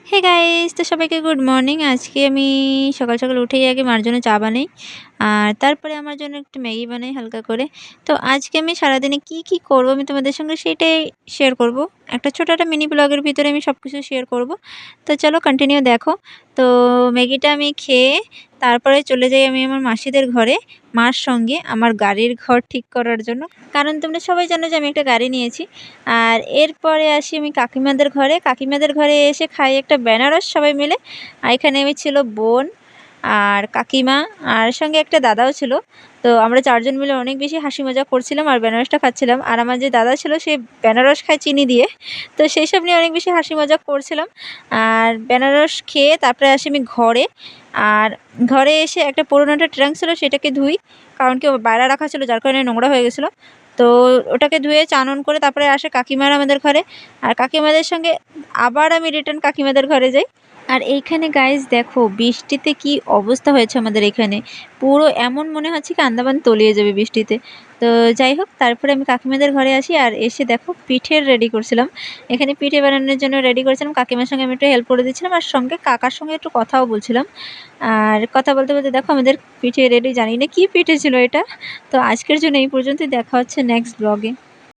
Hey guys, তো সবাইকে good morning. আজকে আমি সকাল সকাল উঠেই আগে মার জন্য চা বানাই, আর তারপরে আমার জন্য একটু ম্যাগি বানাই হালকা করে। তো আজকে আমি সারাদিনে কি করব আমি তোমাদের সঙ্গে সেটাই শেয়ার করব। একটা ছোট একটা মিনি ব্লগের ভিতরে আমি সব কিছু শেয়ার করব। তো চলো কন্টিনিউ দেখো। তো ম্যাগিটা আমি খেয়ে তারপরে চলে যাই আমি আমার মাসিদের ঘরে, মার সঙ্গে আমার গাড়ির ঘর ঠিক করার জন্য। কারণ তোমরা সবাই জানো যে আমি একটা গাড়ি নিয়েছি। আর এরপরে আসি আমি কাকিমাদের ঘরে। কাকিমাদের ঘরে এসে খাই একটা বেনারস সবাই মিলে। আর এখানে আমি ছিল বোন আর কাকিমা, আর সঙ্গে একটা দাদাও ছিল। তো আমরা 4 জন মিলে অনেক বেশি হাসি মজা করছিলাম আর বেনারসটা খাচ্ছিলাম। আর আমার যে দাদা ছিল সে বেনারস খায় চিনি দিয়ে। তো সেইসব নিয়ে অনেক বেশি হাসি মজা করছিলাম। আর বেনারস খেয়ে তারপরে আসি আমি ঘরে। আর ঘরে এসে একটা পুরোনো একটা ট্রাঙ্ক ছিল সেটাকে ধুই, কারণ কি বাইরে রাখা ছিল যার কারণে নোংরা হয়ে গেছিলো। তো ওটাকে ধুয়ে চানন করে তারপরে আসে কাকিমারা আমাদের ঘরে। আর কাকিমাদের সঙ্গে আবার আমি রিটার্ন কাকিমাদের ঘরে যাই। আর এইখানে গাইস দেখো বৃষ্টিতে কি অবস্থা হয়েছে আমাদের এখানে। পুরো এমন মনে হচ্ছে কি আন্দামান তলিয়ে যাবে বৃষ্টিতে। তো যাই হোক, তারপরে আমি কাকিমাদের ঘরে আসি আর এসে দেখো পিঠের রেডি করছিলাম। এখানে পিঠে বানানোর জন্য রেডি করছিলাম, কাকিমার সঙ্গে আমি একটু হেল্প করে দিচ্ছিলাম আর সঙ্গে কাকার সঙ্গে একটু কথাও বলছিলাম। আর কথা বলতে বলতে দেখো আমাদের পিঠে রেডি, জানি না কি পিঠে ছিল এটা। তো আজকের জন্য এই পর্যন্তই, দেখা হচ্ছে নেক্সট ব্লগে।